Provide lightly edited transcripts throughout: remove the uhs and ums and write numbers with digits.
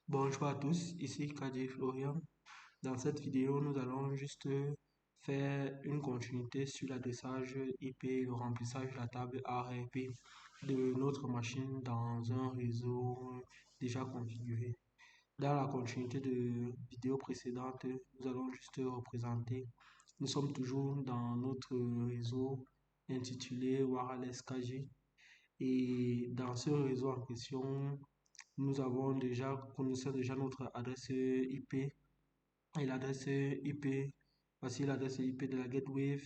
Bonjour à tous, ici Kadi Florian. Dans cette vidéo, nous allons juste faire une continuité sur l'adressage IP et le remplissage de la table ARP de notre machine dans un réseau déjà configuré. Dans la continuité de vidéo précédente, nous allons juste représenter. Nous sommes toujours dans notre réseau intitulé Wireless KG et dans ce réseau en question, connaissons déjà notre adresse IP et l'adresse IP. Voici l'adresse IP de la gateway.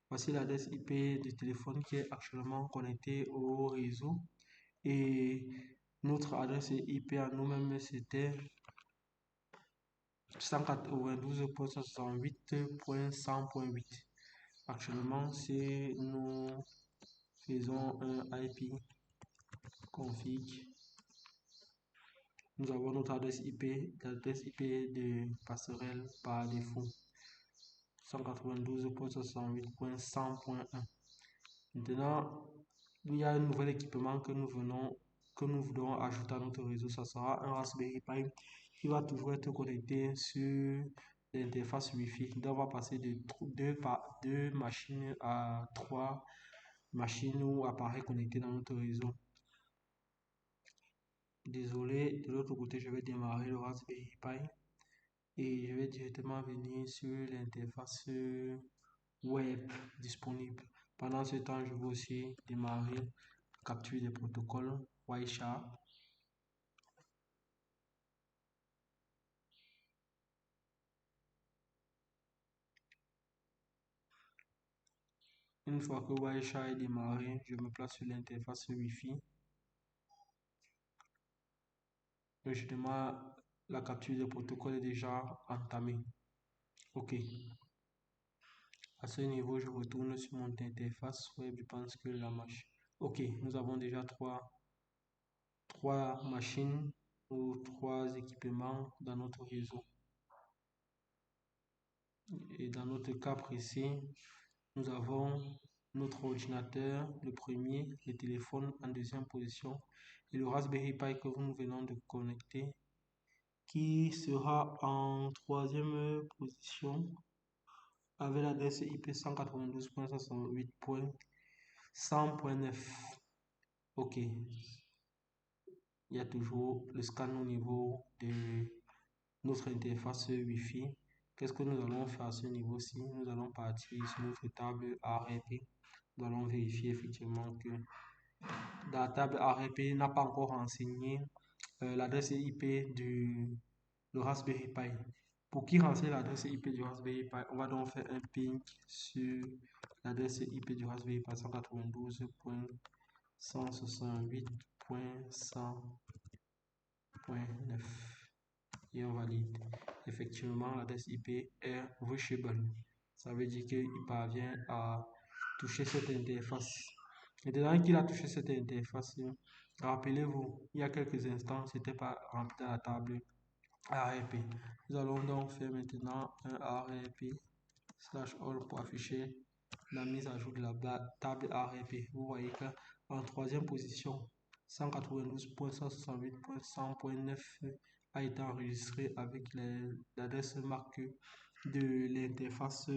Voici l'adresse IP du téléphone qui est actuellement connecté au réseau. Et notre adresse IP à nous-mêmes, c'était 192.168.100.8. Actuellement, si nous faisons un IP config, nous avons notre adresse IP, l'adresse IP de passerelle par défaut, 192.168.100.1. Maintenant, il y a un nouvel équipement que nous voulons ajouter à notre réseau. Ça sera un Raspberry Pi qui va toujours être connecté sur l'interface Wi-Fi. Donc, on va passer de deux machines à trois machines ou appareils connectés dans notre réseau. Désolé, de l'autre côté, je vais démarrer le Raspberry Pi et je vais directement venir sur l'interface web disponible. Pendant ce temps, je vais aussi démarrer capture des protocoles Wireshark. Une fois que Wireshark est démarré, je me place sur l'interface Wi-Fi. Je démarre, la capture des protocoles est déjà entamée. OK. À ce niveau, je retourne sur mon interface web. Je pense que la machine. OK, nous avons déjà trois machines ou trois équipements dans notre réseau. Et dans notre cas précis, nous avons notre ordinateur, le premier, le téléphone en deuxième position et le Raspberry Pi que nous venons de connecter qui sera en troisième position avec l'adresse IP 192.168.100.9. OK. Il y a toujours le scan au niveau de notre interface Wi-Fi. Qu'est-ce que nous allons faire à ce niveau-ci? Nous allons partir sur notre table ARP. Nous allons vérifier effectivement que la table ARP n'a pas encore renseigné l'adresse IP du Raspberry Pi. Pour qui renseigne l'adresse IP du Raspberry Pi, on va donc faire un ping sur l'adresse IP du Raspberry Pi 192.168.100.9 et on valide. Effectivement, l'adresse IP est reachable. Ça veut dire qu'il parvient à toucher cette interface. Maintenant qu'il a touché cette interface, rappelez-vous, il y a quelques instants, c'était pas rempli dans la table ARP. Nous allons donc faire maintenant un ARP/all pour afficher la mise à jour de la table ARP. Vous voyez qu'en troisième position, 192.168.100.9 a été enregistré avec l'adresse marquée de l'interface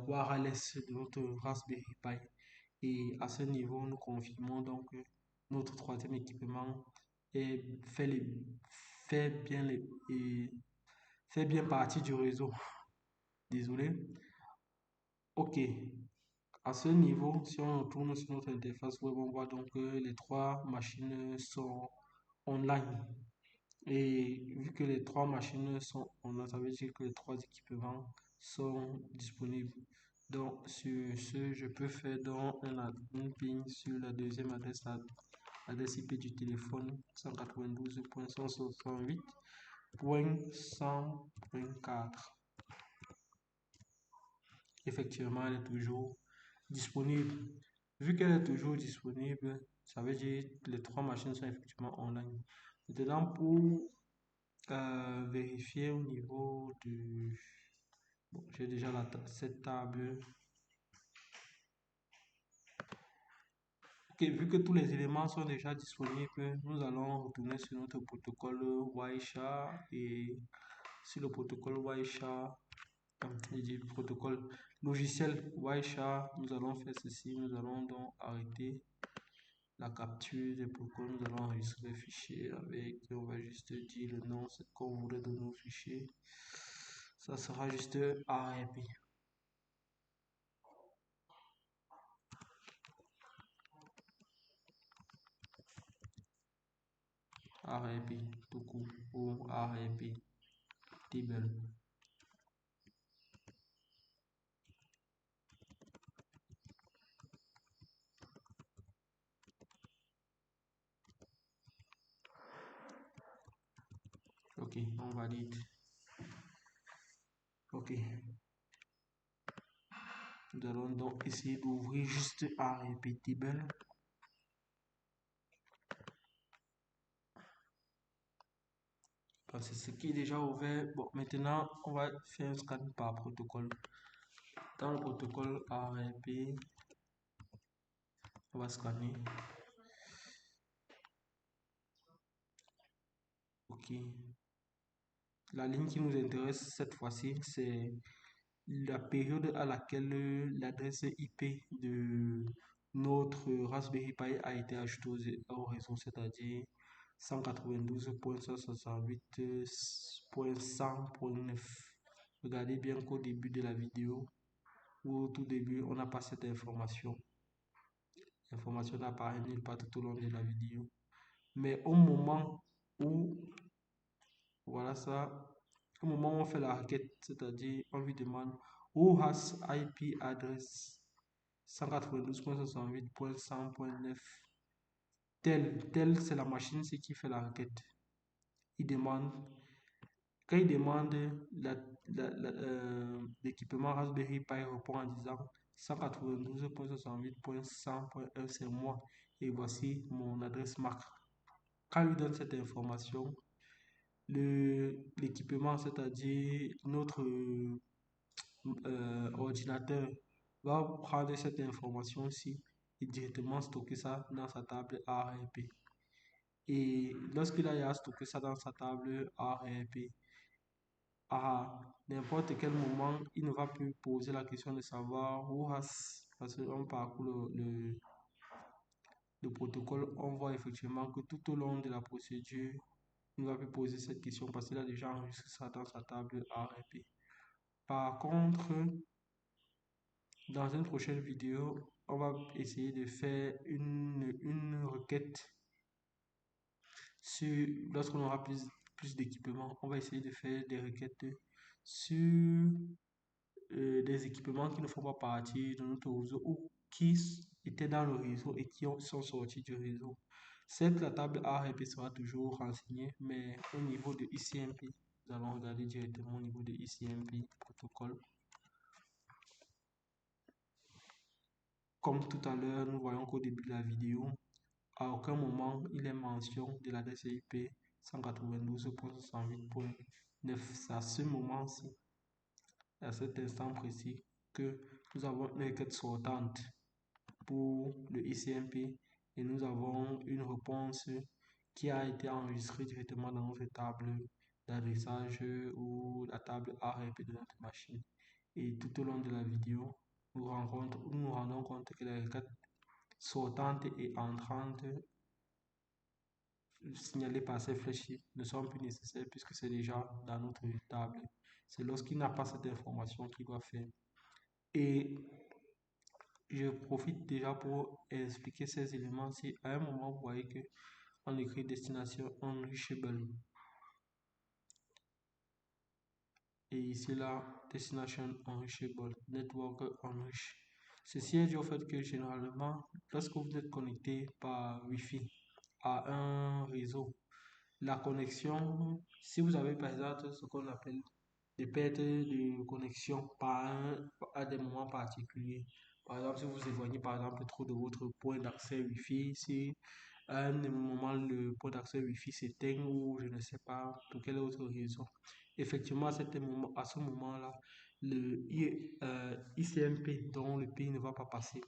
wireless de notre Raspberry Pi. Et à ce niveau, nous confirmons donc que notre troisième équipement fait bien, fait bien partie du réseau. Désolé. OK. À ce niveau, si on retourne sur notre interface web, on voit donc que les trois machines sont online. Et vu que les trois machines sont online, ça veut dire que les trois équipements sont disponibles. Donc, sur ce, je peux faire donc un admin ping sur la deuxième adresse IP du téléphone 192.168.100.4. Effectivement, elle est toujours disponible. Vu qu'elle est toujours disponible, ça veut dire que les trois machines sont effectivement online. Maintenant, pour vérifier au niveau du... Bon, j'ai déjà cette table. Ok, vu que tous les éléments sont déjà disponibles, nous allons retourner sur notre protocole Wireshark et sur le protocole Wireshark, je dis protocole logiciel Wireshark, nous allons faire ceci, nous allons donc arrêter la capture des protocoles, nous allons enregistrer le fichier avec, on va juste dire le nom, ce qu'on voudrait de nos fichiers. Ça sera juste ARP. ARP, tout court, ou ARP, table. Ok, on valide. Ok. Nous allons donc essayer d'ouvrir juste ARP table. C'est ce qui est déjà ouvert. Bon, maintenant, on va faire un scan par protocole. Dans le protocole ARP, on va scanner. Ok. La ligne qui nous intéresse cette fois-ci, c'est la période à laquelle l'adresse IP de notre Raspberry Pi a été ajoutée au réseau, c'est-à-dire 192.168.100.9. Regardez bien qu'au début de la vidéo, ou au tout début, on n'a pas cette information. L'information n'apparaît nulle part tout au long de la vidéo. Mais au moment où, voilà ça, au moment où on fait la requête, c'est-à-dire on lui demande who has IP address 192.168.100.9, tel c'est la machine, c'est qui fait la requête. Il demande, quand il demande l'équipement Raspberry Pi répond en disant 192.168.100.1, c'est moi et voici mon adresse MAC. Quand il lui donne cette information, l'équipement, c'est-à-dire notre ordinateur, va prendre cette information-ci et directement stocker ça dans sa table ARP. Et lorsqu'il a stocké ça dans sa table ARP, à n'importe quel moment, il ne va plus poser la question de savoir où has, parce qu'on parcourt le protocole, on voit effectivement que tout au long de la procédure, il ne va plus poser cette question parce qu'il a déjà enregistré ça dans sa table ARP. Par contre, dans une prochaine vidéo, on va essayer de faire une requête sur, lorsqu'on aura plus d'équipements, on va essayer de faire des requêtes sur des équipements qui ne font pas partie de notre réseau ou qui étaient dans le réseau et qui sont sortis du réseau. Certes, la table ARP sera toujours renseignée, mais au niveau de ICMP, nous allons regarder directement au niveau de ICMP protocole. Comme tout à l'heure, nous voyons qu'au début de la vidéo, à aucun moment il est mention de l'adresse IP 192.168.9. C'est à ce moment-ci, à cet instant précis, que nous avons une requête sortante pour le ICMP et nous avons une réponse qui a été enregistrée directement dans notre table d'adressage ou la table ARP de notre machine. Et tout au long de la vidéo, nous nous rendons compte que les requêtes sortantes et entrantes signalées par ces flèches ne sont plus nécessaires puisque c'est déjà dans notre table. C'est lorsqu'il n'a pas cette information qu'il doit faire. Et je profite déjà pour expliquer ces éléments. Si à un moment vous voyez que on écrit destination unreachable et ici là destination unreachable, network unreach. Ceci est dû au fait que généralement lorsque vous êtes connecté par Wi-Fi à un réseau, la connexion, si vous avez par exemple ce qu'on appelle des pertes de connexion à des moments particuliers. Par exemple, si vous vous éloignez par exemple trop de votre point d'accès Wi-Fi, si à un moment le point d'accès Wi-Fi s'éteint ou je ne sais pas pour quelle autre raison. Effectivement, à ce moment-là, le ICMP dont le PIN ne va pas passer.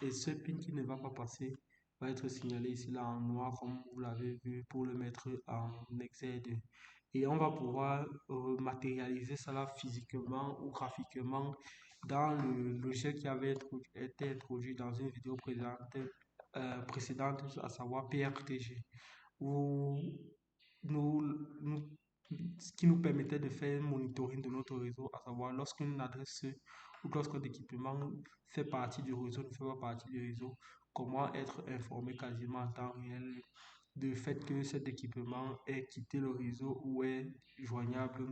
Et ce PIN qui ne va pas passer va être signalé ici là en noir comme vous l'avez vu pour le mettre en exergue. Et on va pouvoir matérialiser cela physiquement ou graphiquement dans le logiciel qui avait été introduit dans une vidéo précédente, à savoir PRTG, où nous, nous- ce qui nous permettait de faire un monitoring de notre réseau, à savoir lorsqu'une adresse ou lorsqu'un équipement fait partie du réseau, ne fait pas partie du réseau, comment être informé quasiment en temps réel du fait que cet équipement ait quitté le réseau ou est joignable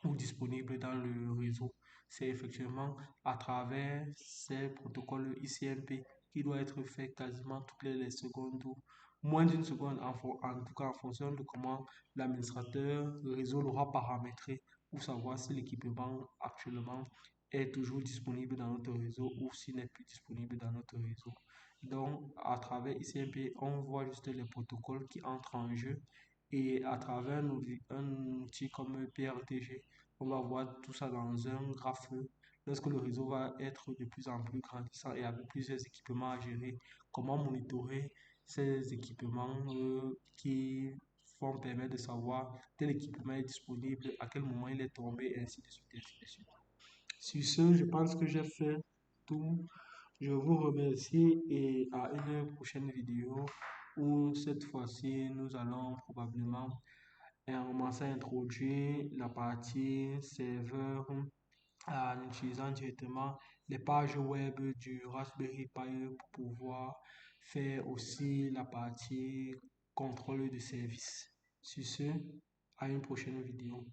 ou disponible dans le réseau. C'est effectivement à travers ces protocoles ICMP qui doit être fait quasiment toutes les secondes ou moins d'une seconde, en tout cas en fonction de comment l'administrateur réseau l'aura paramétré pour savoir si l'équipement actuellement est toujours disponible dans notre réseau ou s'il n'est plus disponible dans notre réseau. Donc, à travers ICMP, on voit juste les protocoles qui entrent en jeu et à travers un outil comme PRTG, on va voir tout ça dans un graphe lorsque le réseau va être de plus en plus grandissant et avec plusieurs équipements à gérer. Comment monitorer ces équipements qui vont permettre de savoir tel équipement est disponible, à quel moment il est tombé, et ainsi de suite, ainsi de suite. Sur ce, je pense que j'ai fait tout. Je vous remercie et à une prochaine vidéo où cette fois-ci nous allons probablement commencer à introduire la partie serveur en utilisant directement les pages web du Raspberry Pi pour pouvoir faire aussi la partie contrôle de service. Sur ce, à une prochaine vidéo.